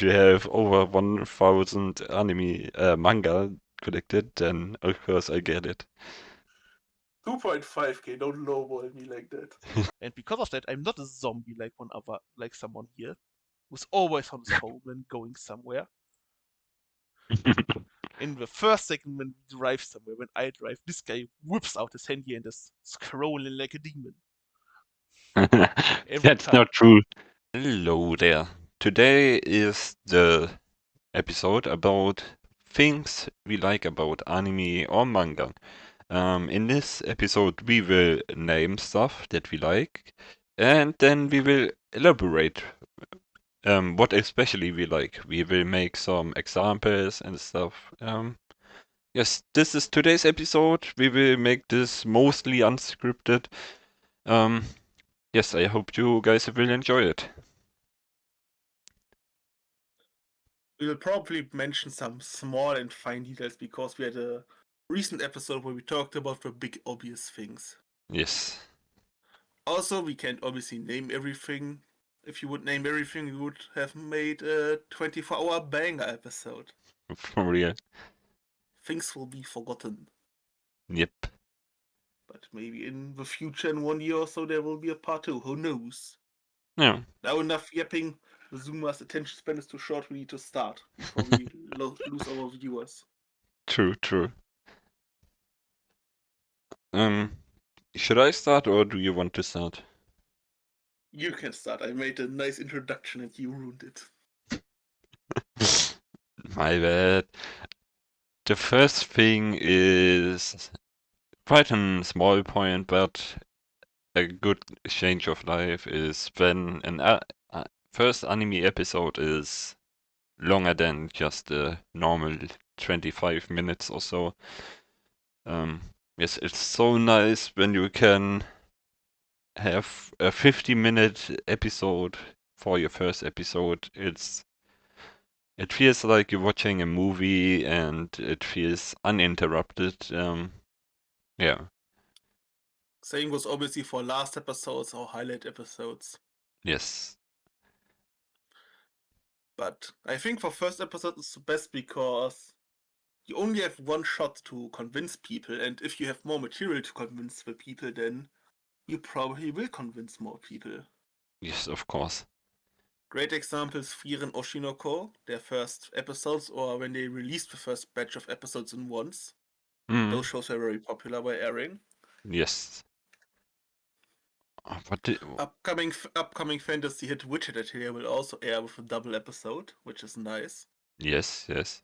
if you have over 1,000 anime manga collected, then of course I get it. 2.5k, don't lowball me like that. And because of that, I'm not a zombie like one other, like someone here, who's always on his phone when going somewhere. In the first second when we drive somewhere, when I drive, this guy whips out his handy and is scrolling like a demon. Every That's time. not true. Hello there. Today is the episode about things we like about anime or manga. In this episode, we will name stuff that we like, and then we will elaborate what especially we like. We will make some examples and stuff. Yes, this is today's episode. We will make this mostly unscripted. Um, yes, I hope you guys will enjoy it. We will probably mention some small and fine details because we had a recent episode where we talked about the big obvious things. Yes, Also, we can't obviously name everything. If you would name everything, we would have made a 24-hour banger episode. for real. Things will be forgotten. Yep. But maybe in the future, in 1 year or so, there will be a part 2. Who knows? Yeah, Now, enough yapping. The Zoomer's attention span is too short. We need to start before we lose our viewers. true, true. Um, should I start or do you want to start? You can start. I made a nice introduction and you ruined it. My bad. The first thing is quite a small point, but a good change of life is when first anime episode is longer than just a normal 25 minutes or so. Yes, it's so nice when you can have a 50-minute episode for your first episode. It feels like you're watching a movie and it feels uninterrupted. Yeah, Same was obviously for last episodes or highlight episodes. yes, But I think for first episode it's the best because you only have one shot to convince people, and if you have more material to convince the people, then you probably will convince more people. yes, of course. Great examples Frieren Oshinoko, their first episodes, or when they released the first batch of episodes in once. Mm, Those shows were very popular by airing. yes. What did, Upcoming fantasy hit Witcher that here will also air with a double episode, which is nice. yes, yes.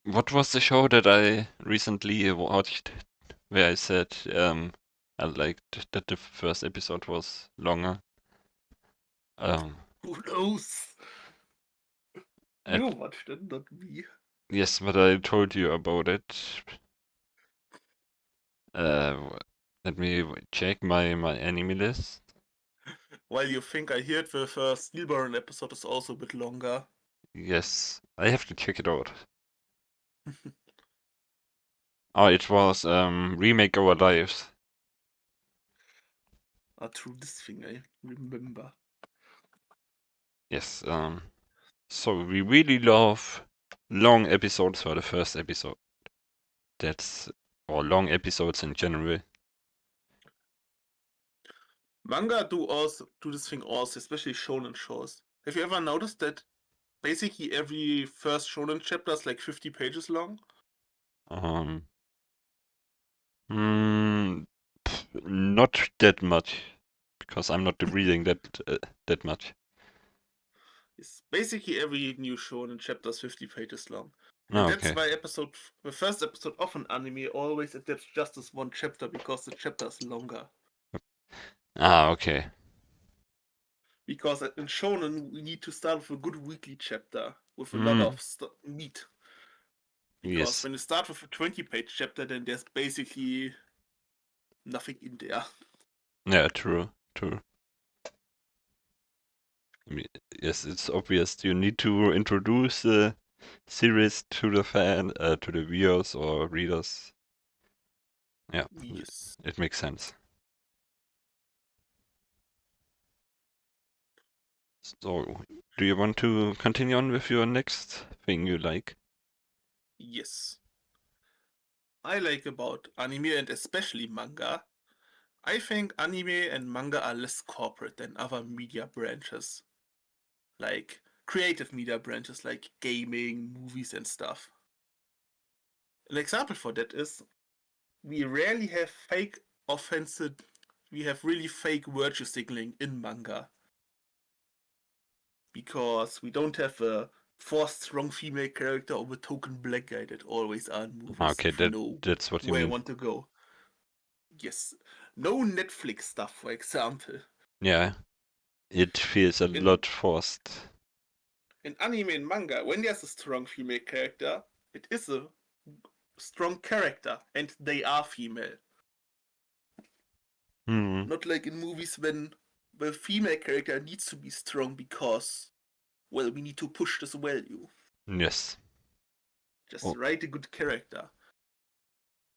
What was the show that I recently watched where I said I liked that the first episode was longer? Um, Who knows? at, You watched it, not me. yes, but I told you about it. Uh, Let me check my anime list. While you think I heard the first Steelborn episode is also a bit longer. Yes, I have to check it out. Oh, it was Remake Our Lives. Through this thing I remember. Yes, so we really love long episodes for the first episode. That's or long episodes in general. Manga do this thing also, especially shonen shows. Have you ever noticed that basically every first shonen chapter is like 50 pages long? Um, mm, Not that much because I'm not reading that much. It's basically every new shonen chapter is 50 pages long. And Oh, that's okay. why the first episode of an anime always adapts just as one chapter because the chapter is longer. Ah, okay. Because in shonen we need to start with a good weekly chapter with a lot Mm, of meat. Because yes. when you start with a 20-page chapter, then there's basically nothing in there. Yeah, true, true. I mean, yes, it's obvious. You need to introduce the series to to the viewers or readers. Yeah, Yes. it makes sense. So, do you want to continue on with your next thing you like? Yes. I like about anime and especially manga. I think anime and manga are less corporate than other media branches, like creative media branches like gaming, movies, and stuff. An example for that is we rarely have fake offensive, we have really fake virtue signaling in manga because we don't have a forced strong female character or a token black guy that always are in movies, Okay, if you know that's what you where I mean. want to go. Yes. No Netflix stuff, for example. Yeah, it feels a In lot forced. in anime and manga, when there's a strong female character, it is a strong character, and they are female. Hmm. Not like in movies when the female character needs to be strong because, well, we need to push this value. Yes. Just Or, write a good character.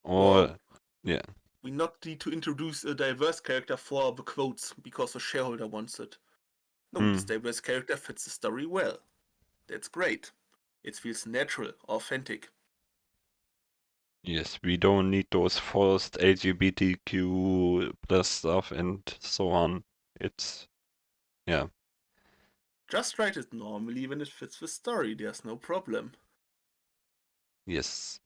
Or or yeah. we not need to introduce a diverse character for the quotes because the shareholder wants it. No, this Hmm. diverse character fits the story well. That's great. It feels natural, authentic. Yes, we don't need those forced LGBTQ plus stuff and so on. It's yeah. Just write it normally when it fits the story, there's no problem. Yes.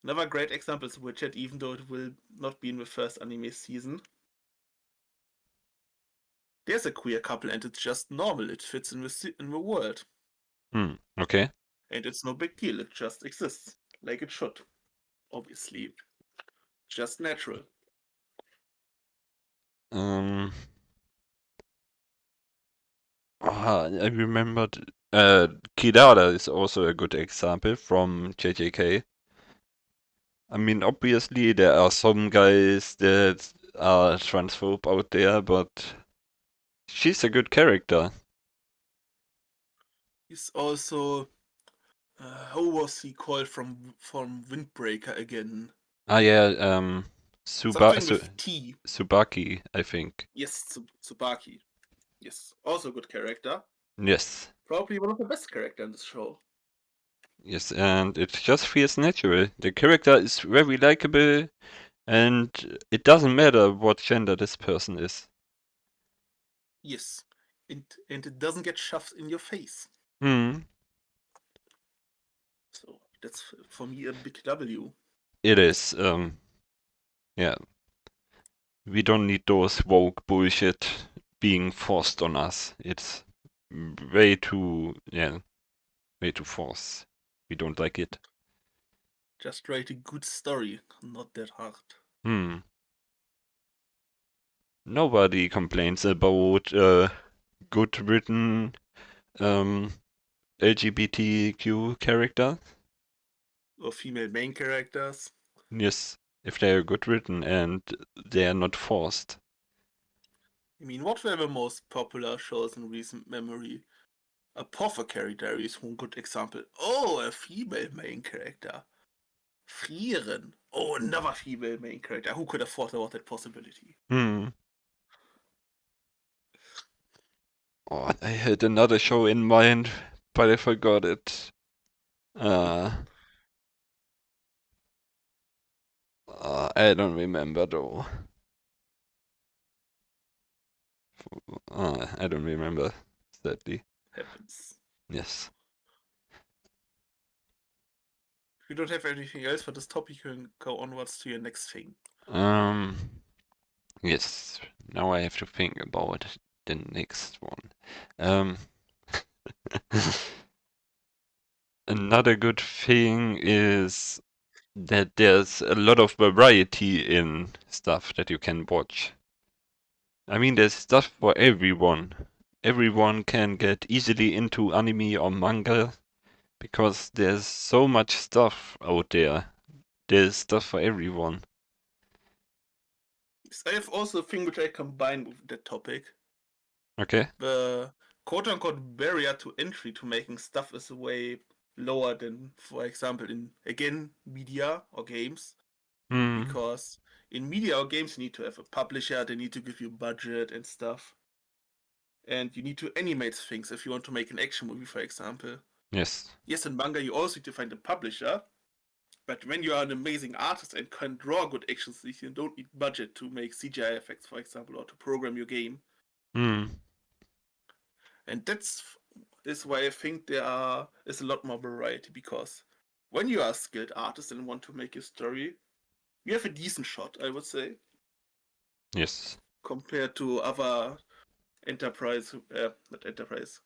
Another great example is Witcher, even though it will not be in the first anime season. There's a queer couple and it's just normal, it fits in the world. Hmm. Okay. And it's no big deal, it just exists. Like it should. Obviously. Just natural. Um. I remembered. Kidada is also a good example from JJK. I mean, obviously there are some guys that are transphobe out there, but she's a good character. He's also how was he called from Windbreaker again? Ah, yeah. Something with T. Tsubaki, I think. Yes, Tsubaki. Yes, also a good character. Yes. Probably one of the best characters in this show. Yes, and it just feels natural. The character is very likable, and it doesn't matter what gender this person is. Yes, and it doesn't get shoved in your face. Hmm, So that's for me a big W. it is. Yeah, we don't need those woke bullshit being forced on us. It's way too, yeah, way too forced. We don't like it. Just write a good story, not that hard. Hmm. Nobody complains about good written um, LGBTQ character. Or female main characters. Yes, if they are good written and they are not forced. I mean, what were the most popular shows in recent memory? Apothecary Diaries, one good example. Oh, a female main character. Frieren. Oh, another female main character. Who could have thought about that possibility? Hmm. Oh, I had another show in mind, but I forgot it. Uh, I don't remember though. I don't remember, sadly. Happens. Yes. If you don't have anything else for this topic, you can go onwards to your next thing. Um, yes. Now I have to think about the next one. Um, another good thing is that there's a lot of variety in stuff that you can watch. I mean, there's stuff for everyone. Everyone can get easily into anime or manga because there's so much stuff out there. There's stuff for everyone. I have also a thing which I combine with that topic. Okay? The quote unquote barrier to entry to making stuff is way lower than, for example, in again media or games. Hmm. Because in media or games, you need to have a publisher, they need to give you budget and stuff. and you need to animate things if you want to make an action movie, for example. Yes. Yes, in manga you also need to find a publisher, but when you are an amazing artist and can draw good action scenes, you don't need budget to make CGI effects, for example, or to program your game. Hmm. And that's is why I think there is a lot more variety, because when you are a skilled artist and want to make a story, you have a decent shot, I would say, Yes. compared to other not enterprise,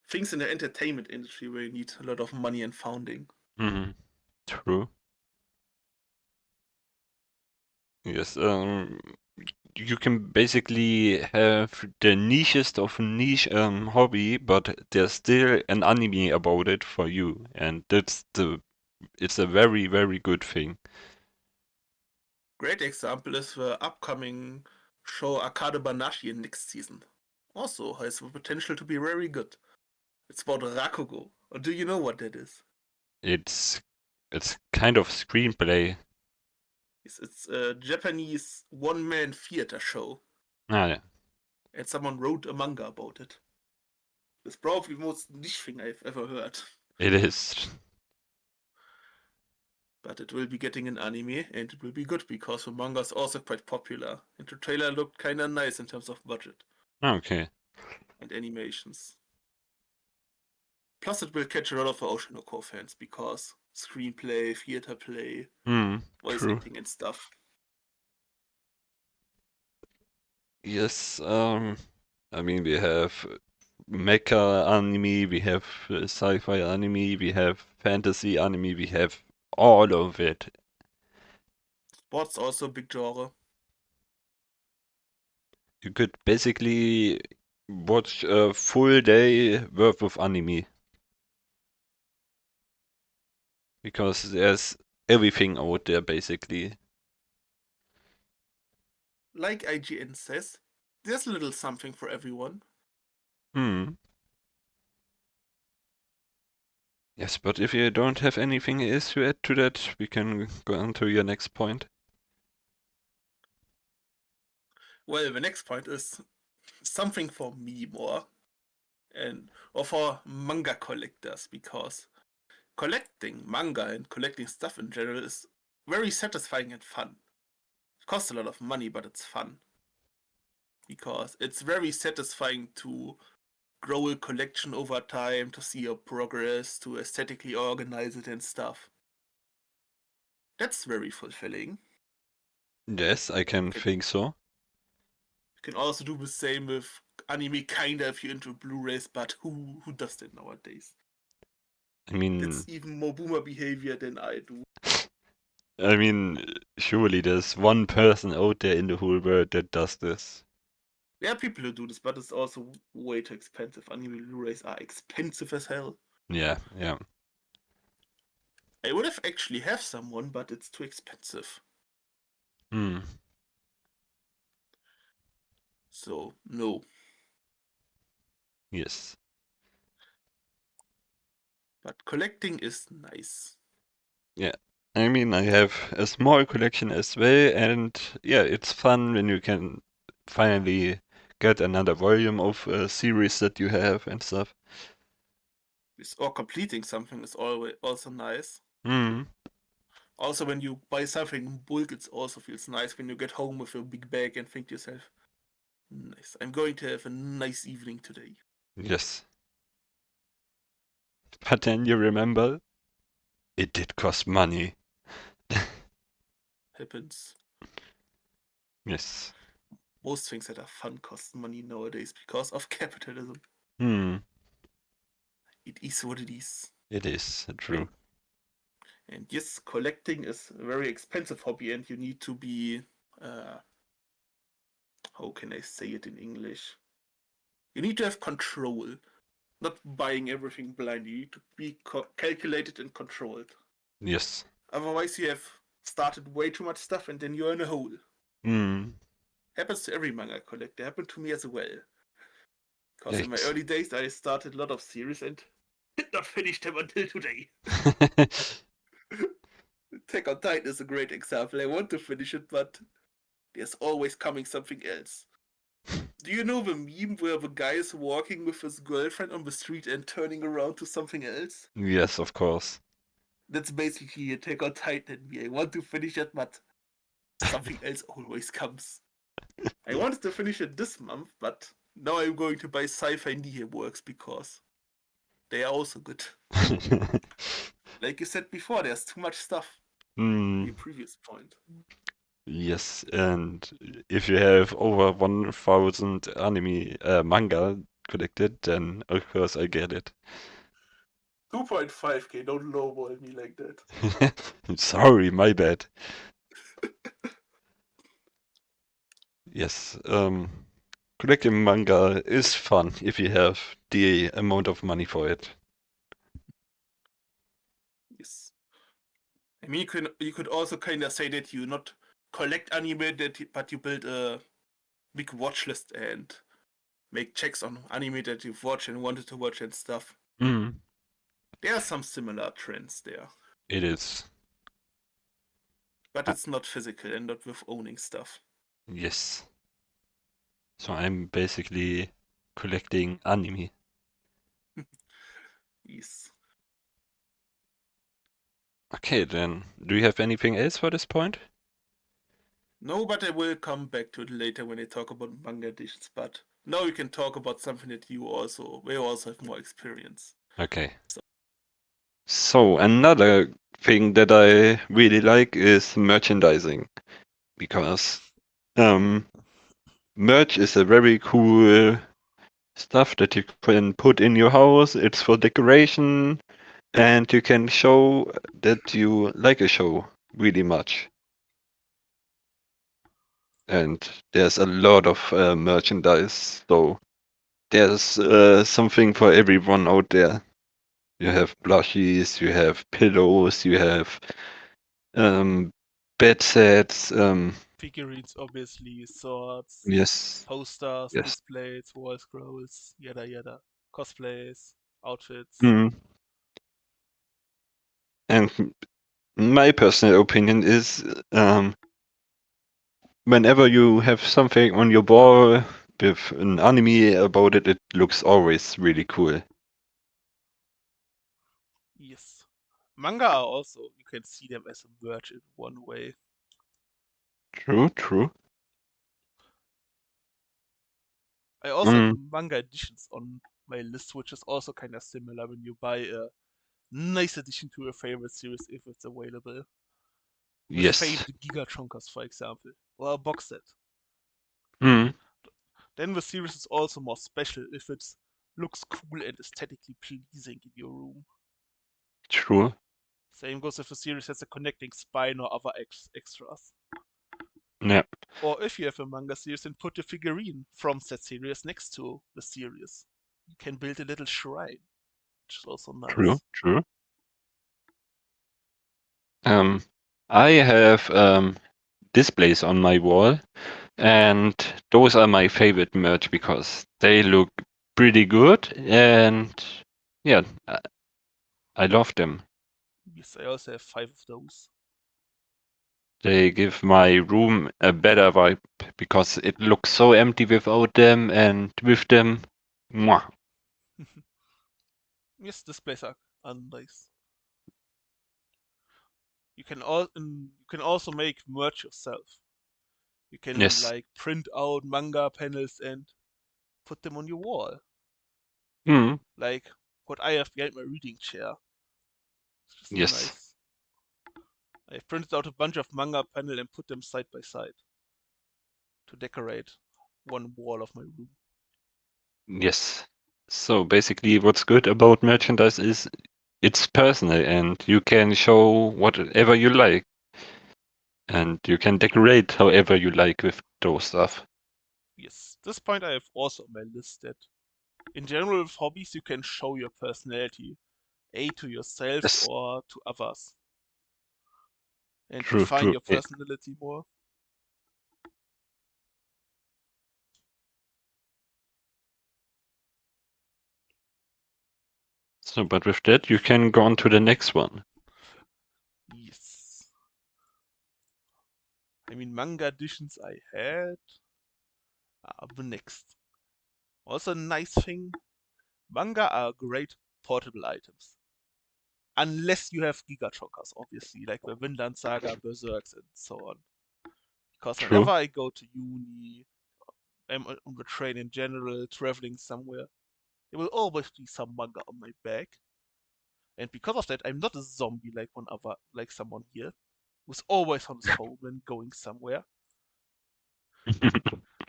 things in the entertainment industry where you need a lot of money and funding. Hmm. True. Yes. You can basically have the nichest of niche hobby, but there's still an anime about it for you, and it's a very, very good thing. Great example is the upcoming show Akade Banashi in next season. Also has the potential to be very good. It's about Rakugo. Or do you know what that is? It's it's kind of screenplay. It's a Japanese one-man theater show, Ah, yeah, and someone wrote a manga about it. It's probably the most niche thing I've ever heard. it is. But it will be getting an anime, and it will be good because the manga is also quite popular. And the trailer looked kinda nice in terms of budget Okay. and animations. Plus, it will catch a lot of Oshinoko fans because screenplay, theater play, Hmm. voice True. acting, and stuff. Yes. I mean, we have mecha anime, we have sci-fi anime, we have fantasy anime, we have all of it. Sports also a big genre. You could basically watch a full day worth of anime because there's everything out there basically. Like IGN says, there's a little something for everyone. Hmm. Yes, but if you don't have anything else to add to that, we can go on to your next point. Well, the next point is something for me more, and or for manga collectors, because collecting manga and collecting stuff in general is very satisfying and fun. It costs a lot of money, but it's fun because it's very satisfying to grow a collection over time, to see your progress, to aesthetically organize it and stuff. That's very fulfilling. Yes, I You can can, think so. you can also do the same with anime, kinda, if you're into Blu-rays, but who does that nowadays? I mean, That's even more boomer behavior than I do. I mean, surely there's one person out there in the whole world that does this. There are people who do this, but it's also way too expensive. Anime Blu-rays are expensive as hell. Yeah, yeah. I would have actually have someone, but it's too expensive. Hmm. So no. Yes. But collecting is nice. Yeah. I mean, I have a small collection as well, and yeah, it's fun when you can finally get another volume of a series that you have and stuff. Or completing something is always also nice. Hmm. Also, when you buy something in bulk, it also feels nice when you get home with your big bag and think to yourself, nice, I'm going to have a nice evening today. Yes. But then you remember, it did cost money. Happens. Yes. Most things that are fun cost money nowadays because of capitalism. Hmm. It is what it is. It is And true. and yes, collecting is a very expensive hobby, and you need to be uh, how can I say it in English? You need to have control, not buying everything blindly. You need to be calculated and controlled. Yes. Otherwise, you have started way too much stuff and then you're in a hole. Hmm. Happens to every manga collector. Happened to me as well. Because in my Yikes. early days, I started a lot of series and did not finish them until today. Attack on Titan is a great example. I want to finish it, but there's always coming something else. Do you know the meme where the guy is walking with his girlfriend on the street and turning around to something else? Yes, of course. That's basically Attack on Titan. I want to finish it, but something else always comes. I wanted to finish it this month, but now I'm going to buy Sci-Fi Nihil Works because they are also good. Like you said before, there's too much stuff. Hmm. Your previous point. Yes, and if you have over 1,000 anime manga collected, then of course I get it. 2.5k, don't lowball me like that. Sorry, my bad. Yes, collecting manga is fun if you have the amount of money for it. Yes. I mean, you could also kind of say that you not collect anime, but you build a big watch list and make checks on anime that you've watched and wanted to watch and stuff. Mm, There are some similar trends there, it is. but Uh, it's not physical and not with owning stuff. yes. So I'm basically collecting anime. Yes. Okay, then. Do you have anything else for this point? No, but I will come back to it later when I talk about manga editions. But now we can talk about something that you also have more experience. Okay. So So another thing that I really like is merchandising because merch is a very cool stuff that you can put in your house. It's for decoration and you can show that you like a show really much. And there's a lot of merchandise, so there's something for everyone out there. You have plushies, you have pillows, you have um, bed sets. Figurines, obviously, swords, Yes, posters, yes. displays, wall scrolls, yada yada, cosplays, outfits. Mm. And my personal opinion is whenever you have something on your wall with an anime about it, it looks always really cool. Yes. Manga are also, you can see them as a merch in one way. True, true. I also have Mm. manga editions on my list, which is also kind of similar when you buy a nice addition to a favorite series if it's available. With Yes. Fate Giga Chonkers, for example, or a box set. Mm. Then the series is also more special if it looks cool and aesthetically pleasing in your room. True. Same goes if a series has a connecting spine or other extras. Yeah. Or if you have a manga series and put a figurine from that series next to the series. You can build a little shrine, which is also True. nice. True. Um, I have displays on my wall, and those are my favorite merch because they look pretty good, and yeah, I love them. Yes, I also have 5 of those. They give my room a better vibe because it looks so empty without them, and with them, mwah. Yes, displays are nice. You can also make merch yourself. You can Yes. like print out manga panels and put them on your wall. Mm. Like what I have behind my reading chair. It's just Yes. nice. I printed out a bunch of manga panel and put them side by side to decorate one wall of my room. Yes. So basically, what's good about merchandise is it's personal and you can show whatever you like and you can decorate however you like with those stuff. Yes, this point I have also on my list that in general with hobbies you can show your personality, to yourself Yes, or to others, and true, define true. your Yeah. personality more. So, but with that, you can go on to the next one. Yes. I mean, manga editions I had are the next. Also, a nice thing, manga are great portable items. Unless you have Giga Chockers, obviously, like the Vinland Saga, Berserks, and so on. Because True. whenever I go to uni, I'm on the train in general, traveling somewhere, there will always be some manga on my bag. And because of that, I'm not a zombie like one other, like someone here, who's always on his phone when going somewhere.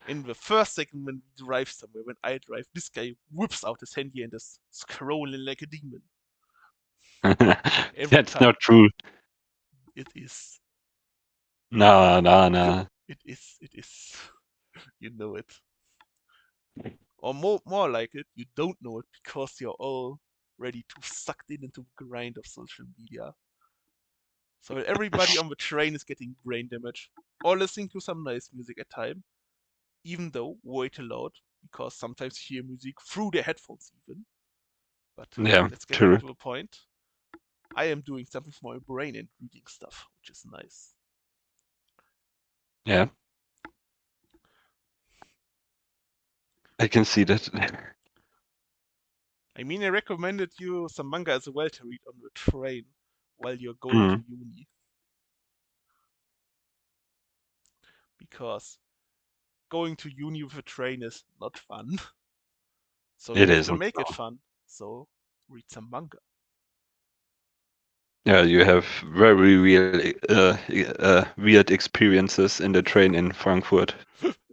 In the first second when we drive somewhere, when I drive, this guy whips out his handy and is scrolling like a demon. Every That's time. not true. It is. Nah, nah, nah. It is. It is. You know it. Or more like it, you don't know it because you're already too sucked in into the grind of social media. So everybody on the train is getting brain damage or listening to some nice music at time, even though way too loud, because sometimes you hear music through their headphones even. But Yeah, let's get back true. to the point. I am doing something for my brain and reading stuff, which is nice. Yeah, I can see that. I mean, I recommended you some manga as well to read on the train while you're going to Mm, uni, because going to uni with a train is not fun. So you it have to isn't. make it No. fun. So read some manga. Yeah, you have very real, weird experiences in the train in Frankfurt.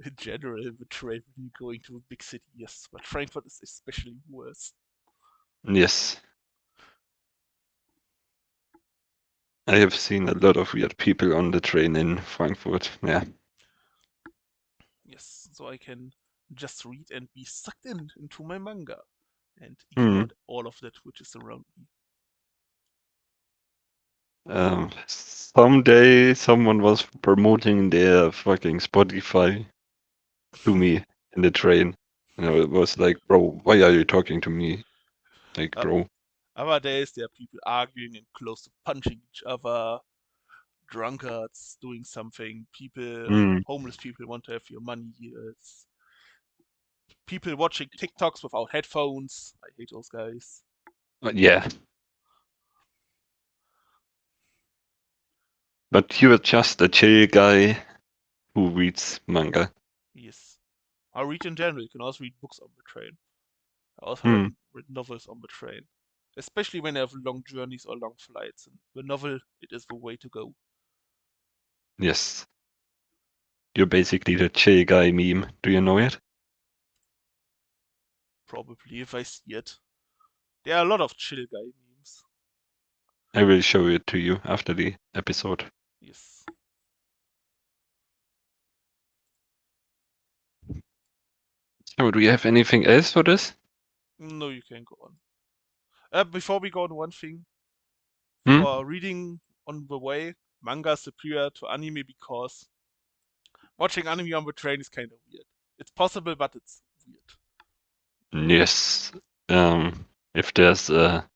In general, the train when you're going to a big city, yes, but Frankfurt is especially worse. Yes, I have seen a lot of weird people on the train in Frankfurt. Yeah. Yes, so I can just read and be sucked in into my manga and ignore Hmm. all of that which is around me. Someday someone was promoting their fucking Spotify to me in the train. And I was like, bro, why are you talking to me? Like, Uh, bro. Other days, there are people arguing and close to punching each other, drunkards doing something, people, Hmm. homeless people want to have your money. It's people watching TikToks without headphones. I hate those guys. Yeah, but you're just a chill guy who reads manga. Yes. I read in general. You can also read books on the train. I also Hmm. read novels on the train, especially when I have long journeys or long flights. And the novel, it is the way to go. Yes. You're basically the chill guy meme. Do you know it? Probably if I see it. There are a lot of chill guy memes. I will show it to you after the episode. Yes. So, do you have anything else for this? No, you can go on. Before we go on, one thing Hmm? for reading on the way, manga is superior to anime because watching anime on the train is kind of weird. It's possible, but it's weird. Yes. If there's a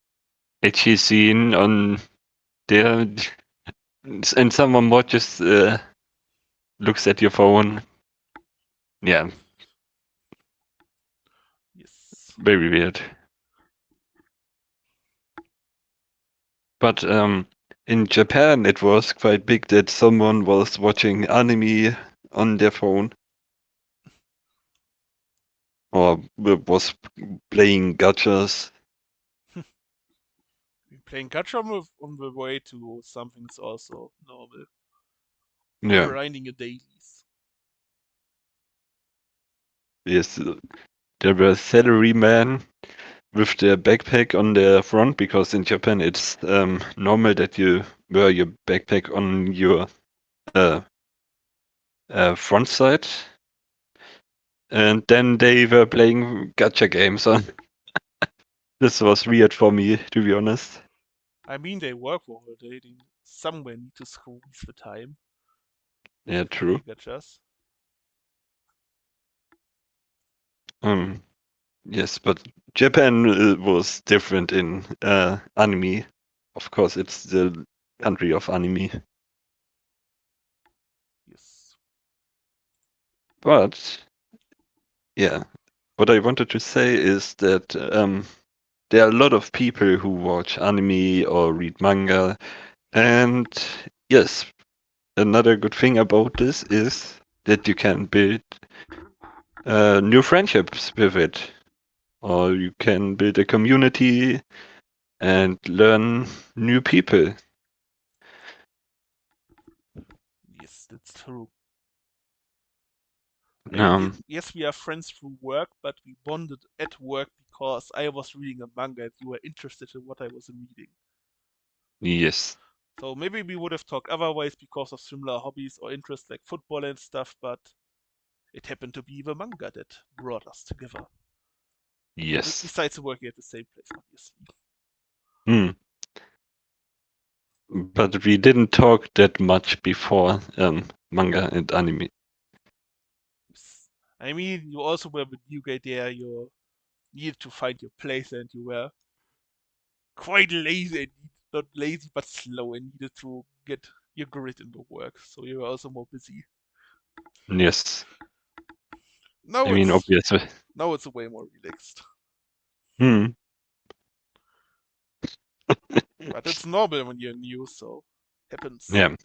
itchy scene on there and someone watches, looks at your phone, yeah, Yes. very weird. But in Japan, it was quite big that someone was watching anime on their phone or was playing gachas. Playing gacha on the way to something's also normal. Yeah, Grinding your dailies. yes, there were salarymen with their backpack on their front because in Japan it's normal that you wear your backpack on your uh, front side, and then they were playing gacha games on. This was weird for me, to be honest. I mean, they work for a day. They somewhere need to squeeze the time Yeah, to true. play gachas. Um, yes, but Japan was different in anime. Of course, it's the country of anime. Yes. But yeah, what I wanted to say is that there are a lot of people who watch anime or read manga, and yes, another good thing about this is that you can build new friendships with it, or you can build a community and learn new people. Yes, that's true. I mean, Um, yes, we are friends through work, but we bonded at work because I was reading a manga and you were interested in what I was reading. yes, So maybe we would have talked otherwise because of similar hobbies or interests like football and stuff, but it happened to be the manga that brought us together. yes. Besides working at the same place, obviously. Hmm. But we didn't talk that much before manga and anime. Yes. I mean, you also were the new guy there, you needed to find your place and you were quite lazy and not lazy but slow and needed to get your grit in the work. So you were also more busy. Yes, I Now mean it's obviously. now it's way more relaxed. Hmm. But it's normal when you're new, so happens. Yeah.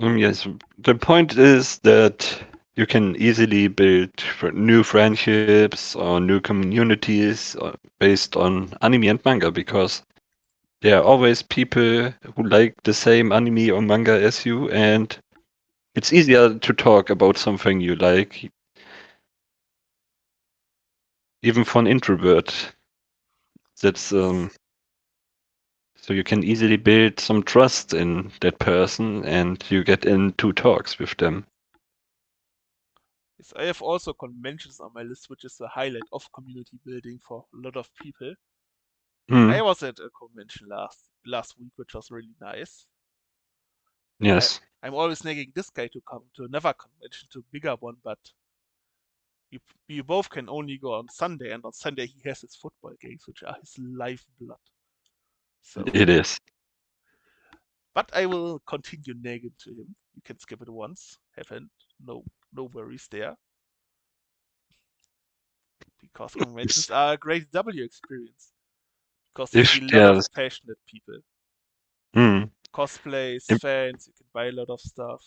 Yes. The point is that you can easily build new friendships or new communities based on anime and manga because there are always people who like the same anime or manga as you, and it's easier to talk about something you like, even for an introvert. That's Yes. so you can easily build some trust in that person, and you get into talks with them. Yes, I have also conventions on my list, which is the highlight of community building for a lot of people. I Hmm. was at a convention last week, which was really nice. And Yes, I'm always nagging this guy to come to another convention, to a bigger one, but we both can only go on Sunday, and on Sunday he has his football games, which are his lifeblood. So, it is. but I will continue nagging to him. You can skip it once. Haven't no worries there, because conventions are a great W experience. Because you see If a lot of there's passionate people, hmm, cosplays, if, fans. You can buy a lot of stuff.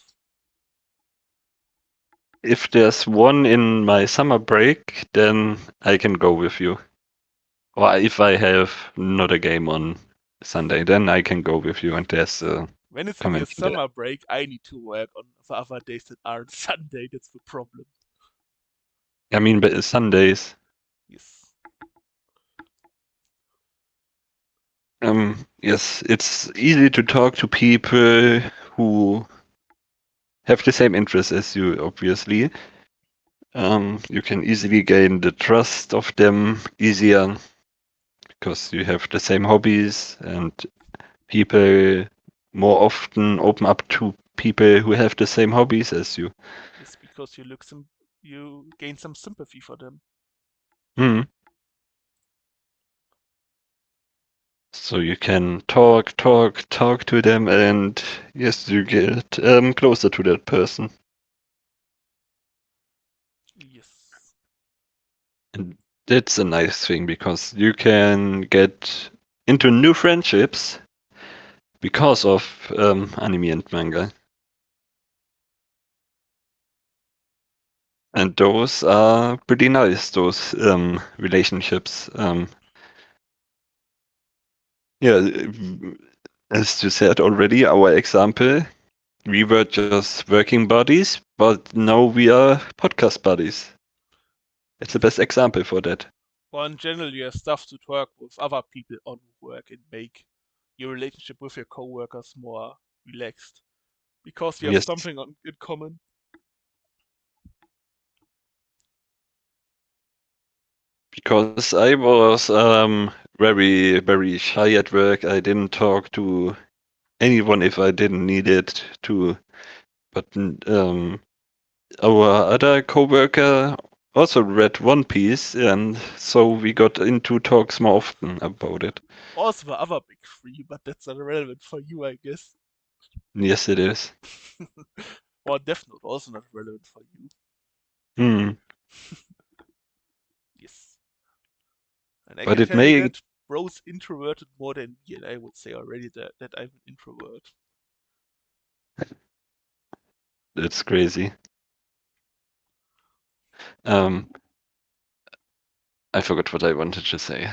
if there's one in my summer break, then I can go with you. Or if I have not a game on Sunday, then I can go with you, and there's a When it's in your convention there. summer break, I need to work on the other days that aren't Sunday. That's the problem. I mean, but Sundays. Yes. Yes, it's easy to talk to people who have the same interests as you, obviously. You can easily gain the trust of them easier because you have the same hobbies, and people more often open up to people who have the same hobbies as you. Yes, because you gain some sympathy for them. Hmm. So you can talk to them, and yes, you get closer to that person. Yes. And that's a nice thing because you can get into new friendships because of anime and manga. And those are pretty nice, those relationships. Yeah, as you said already, our example, we were just working buddies, but now we are podcast buddies. It's the Yes. best example for that. Or in general, you have stuff to talk with other people on work and make your relationship with your coworkers more relaxed because you have Yes, something in common. because I was very shy at work. I didn't talk to anyone if I didn't need it to. But our other coworker also read One Piece, and so we got into talks more often about it. Also, the other big three, but that's not relevant for you, I guess. Yes, it is. Or Death Note, also not relevant for you. Mm. Yes. And I But can it tell you may. that bro's introverted more than me, and I would say already that I'm an introvert. It's crazy. Um, I forgot what I wanted to say.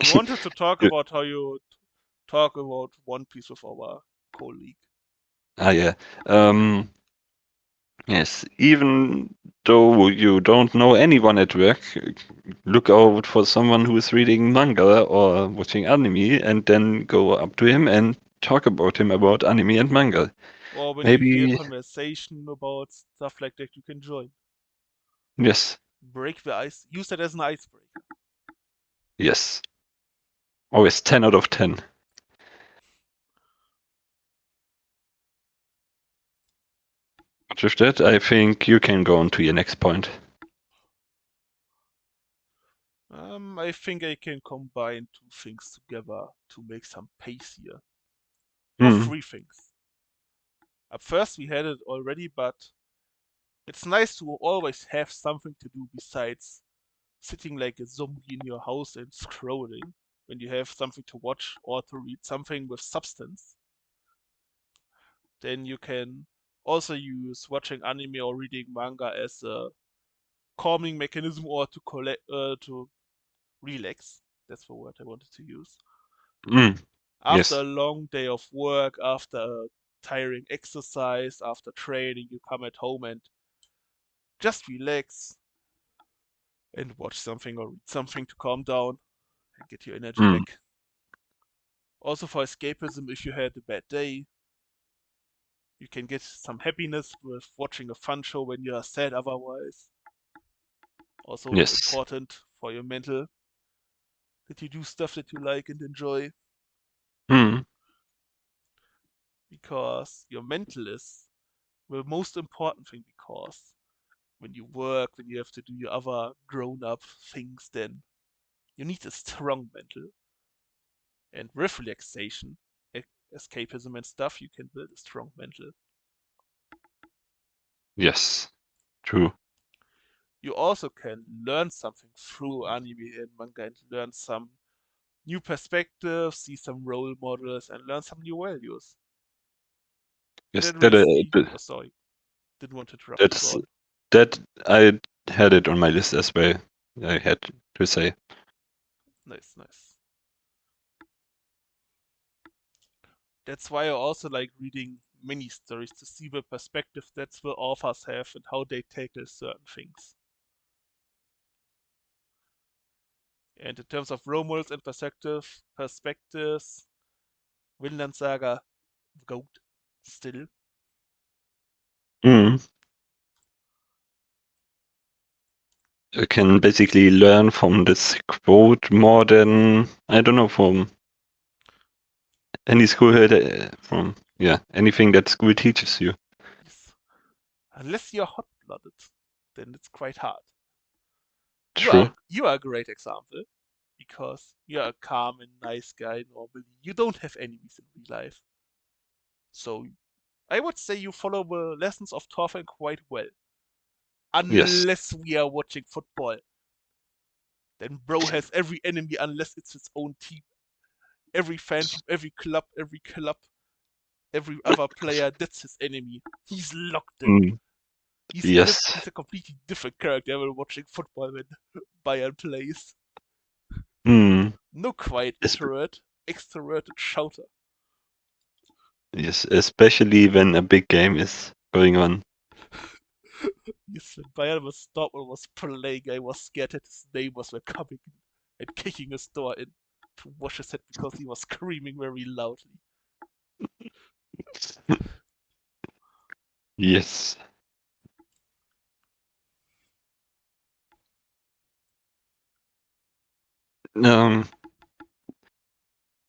We wanted to talk You- about how you talk about One Piece with our colleague. yeah. Um, yes. Even though you don't know anyone at work, look out for someone who is reading manga or watching anime, and then go up to him and talk about him about anime and manga. Or when you hear Maybe. conversation about stuff like that, you can join. Yes. Break the ice. Use that as an icebreaker. Yes. Always 10 out of 10. But with that, I think you can go on to your next point. I think I can combine two things together to make some pace here. Or Hmm. three things. At first we had it already, but it's nice to always have something to do besides sitting like a zombie in your house and scrolling when you have something to watch or to read, something with substance. Then you can also use watching anime or reading manga as a calming mechanism or to relax. That's the word I wanted to use. Mm. After Yes. a long day of work, after a tiring exercise, after training, you come at home and just relax and watch something or read something to calm down and get your energy Mm. back. Also for escapism, if you had a bad day, you can get some happiness with watching a fun show when you are sad otherwise. Also Yes. important for your mental that you do stuff that you like and enjoy Mm. because your mental is the most important thing because when you work, when you have to do your other grown up things, then you need a strong mental. And with relaxation, escapism, and stuff, you can build a strong mental. Yes. True. You also can learn something through anime and manga and learn some new perspectives, see some role models, and learn some new values. And Yes. then we see. Oh, sorry, didn't want to interrupt you. Go That's on. that I had it on my list as well. I had to say. Nice, nice. That's why I also like reading mini stories to see the perspective that the authors have and how they tackle certain things. And in terms of role models and perspectives, Vinland Saga, GOAT, still. Mm. You can basically learn from this quote more than I don't know from any school from anything that school teaches you. Yes. Unless you're hot-blooded, then it's quite hard. True. You are a great example because you're a calm and nice guy normally. You don't have enemies in real life. So I would say you follow the lessons of Thorfinn quite well. Yes. Unless we are watching football. Then bro has every enemy unless it's his own team. Every fan from every club, every other player, that's his enemy. He's locked in. Mm. Yes. He's a completely different character when watching football when Bayern plays. Mm. No quiet Es- introvert, extroverted shouter. yes. Especially when a big game is going on. Yes, when Bayern was Dortmund was playing, I was scared that his neighbors were coming and kicking his door in to wash his head because he was screaming very loudly. Yes. Um,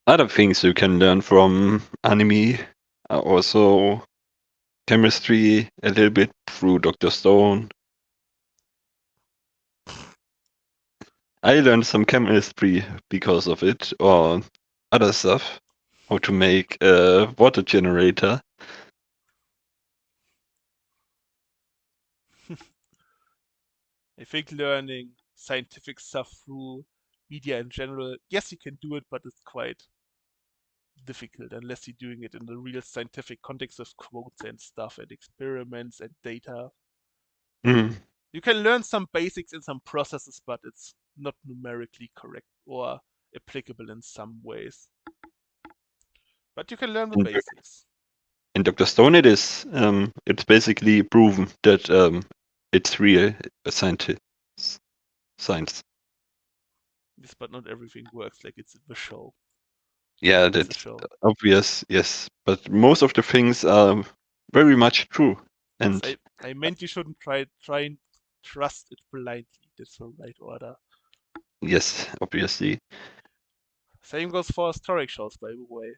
Other things you can learn from anime are also chemistry, a little bit through Dr. Stone. I learned some chemistry because of it, or other stuff. How to make a water generator. I think learning scientific stuff through media in general, yes, you can do it, but it's quite difficult unless you're doing it in the real scientific context of quotes and stuff and experiments and data. Mm. You can learn some basics in some processes, but it's not numerically correct or applicable in some ways. But you can learn the In, basics. in Dr. Stone, it is. It's basically proven that it's real science. Science. Yes, but not everything works like it's in the show. Yeah, It's a that's show. obvious. Yes, but most of the things are very much true. Yes, And I meant you shouldn't try and trust it blindly. That's the right order. yes, obviously. Same goes for historic shows, by the way.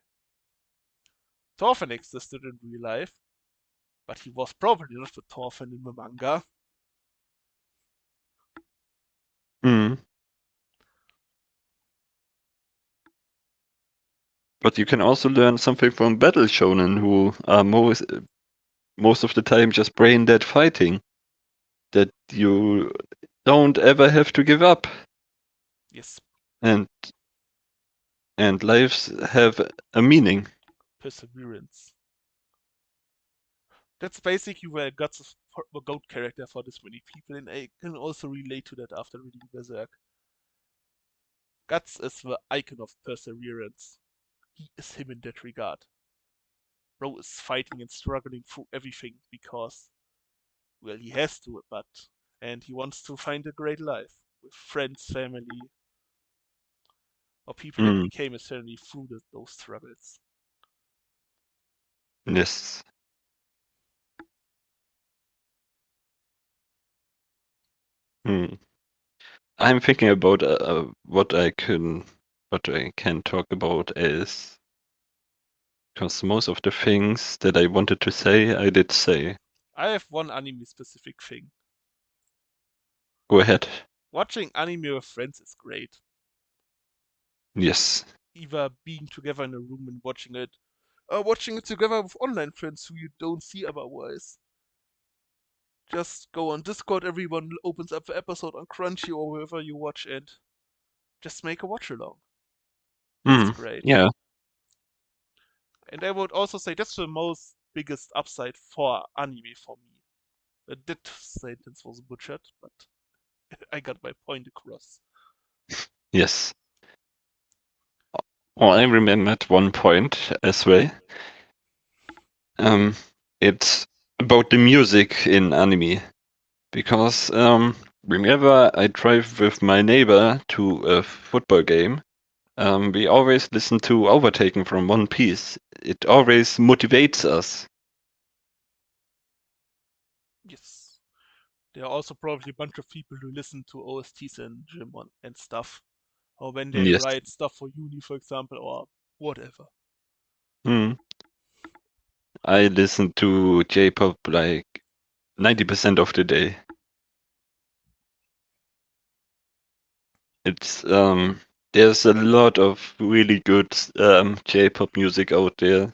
Thorfinn existed in real life, but he was probably not the Thorfinn in the manga. Mm. But you can also learn something from Battle Shonen, who are most of the time just brain dead fighting. That you don't ever have to give up, Yes, and lives have a meaning. perseverance. That's basically where I got the goat character for this many people, and I can also relate to that after reading Berserk. Guts is the icon of perseverance. He is him in that regard. Bro is fighting and struggling through everything because, well, he has to, and he wants to find a great life with friends, family, or people that Mm. became his family through those struggles. Yes. Mm. I'm thinking about what I can talk about is because most of the things that I wanted to say, I did say. I have one anime specific thing. Go ahead. Watching anime with friends is great. Yes. Either being together in a room and watching it together with online friends who you don't see otherwise. Just go on Discord, everyone opens up the episode on Crunchy or wherever you watch and just make a watch along. That's Mm. great. Yeah. And I would also say that's the most biggest upside for anime for me. That sentence was butchered, but I got my point across. Yes. Oh, I remembered one point as well. Um, it's about the music in anime because whenever I drive with my neighbor to a football game, we always listen to Overtaken from One Piece. It always motivates us. Yes. There are also probably a bunch of people who listen to OSTs in gym and stuff. Or when they Yes. write stuff for uni, for example, or whatever. Mm. I listen to J-pop like 90% of the day. It's there's a lot of really good J-pop music out there.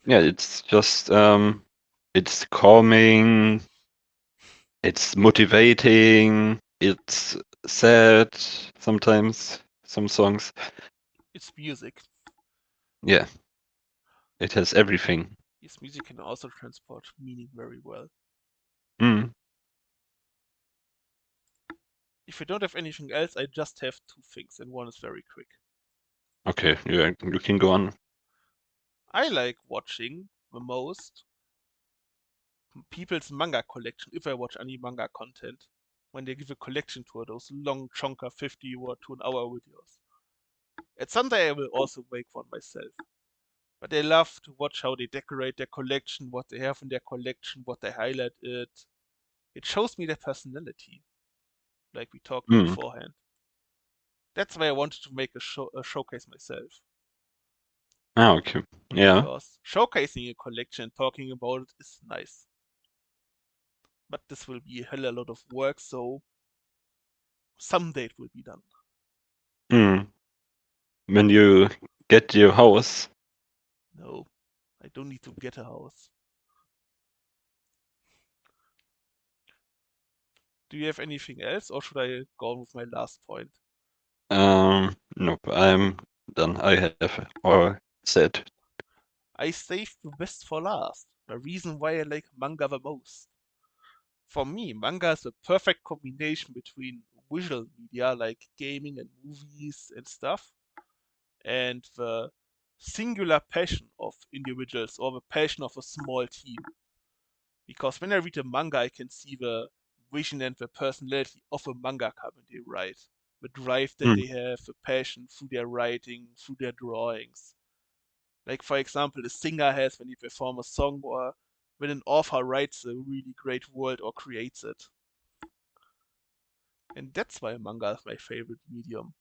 Yeah, it's just it's calming, it's motivating, it's sad sometimes, some songs. It's music. Yeah, it has everything. Yes, music can also transport meaning very well. Mm. If I don't have anything else, I just have two things, and one is very quick. Okay, yeah, you can go on. I like watching the most people's manga collection if I watch any manga content. When they give a collection to those long chunker 50 or to an hour videos. And someday I will also make one myself. But I love to watch how they decorate their collection, what they have in their collection, what they highlight it. It shows me their personality, like we talked Mm. beforehand. That's why I wanted to make a showcase myself. Ah, okay. Yeah. Because showcasing a collection, talking about it is nice. But this will be a hell of a lot of work, so someday it will be done. Mm. When you get your house. No, I don't need to get a house. Do you have anything else, or should I go on with my last point? Nope, I'm done. I have all said. I saved the best for last. The reason why I like manga the most. For me, manga is a perfect combination between visual media like gaming and movies and stuff, and the singular passion of individuals or the passion of a small team. Because when I read a manga, I can see the vision and the personality of a mangaka when they write. The drive that Hmm. they have, the passion through their writing, through their drawings. Like, for example, a singer has when he performs a song, or when an author writes a really great world or creates it. And that's why manga is my favorite medium.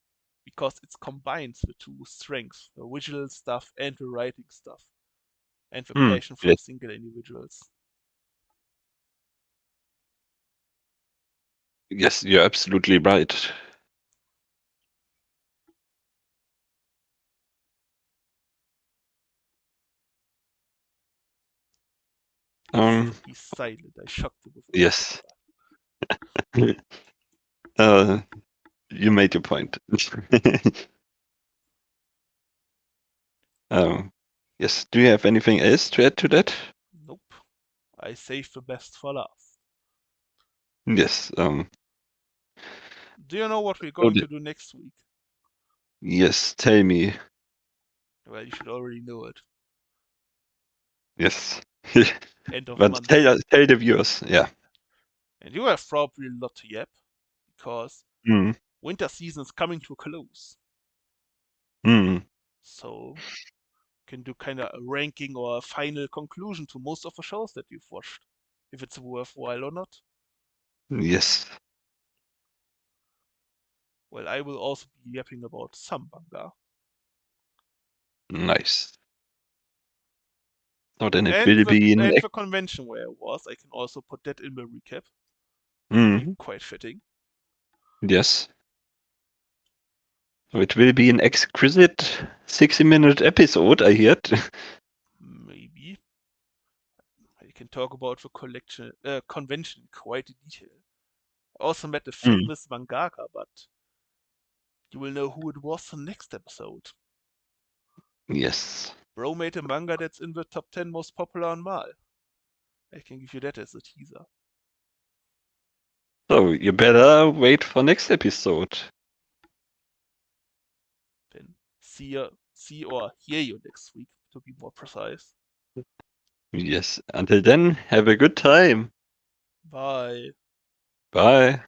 Because it combines the two strengths, the visual stuff and the writing stuff, and the passion from Yes. single individuals. Yes, you're absolutely right. He's silent. I shocked him with my Yes. answer. You made your point. Yes. Do you have anything else to add to that? Nope. I saved the best for last. Yes. Do you know what we're Oh, going to do next week? yes. Tell me. Well, you should already know it. Yes. End of But month. tell the viewers. Yeah. And you have probably a lot to yap, because Mm. winter season is coming to a close. Mm. So you can do kind of a ranking or a final conclusion to most of the shows that you've watched, if it's worthwhile or not. Yes. Well, I will also be yapping about some manga. Nice. So then it And will the be and the convention where I was, I can also put that in the recap. Be quite fitting. Yes. So it will be an exquisite 60-minute episode, I heard. Maybe I can talk about the convention in quite in detail. I also met a famous mangaka, but you will know who it was in the next episode. Yes. Bro made a manga that's in the top 10 most popular on Mal. I can give you that as a teaser. So you better wait for next episode. Then see or hear you next week, to be more precise. Yes. Until then, have a good time. Bye. Bye.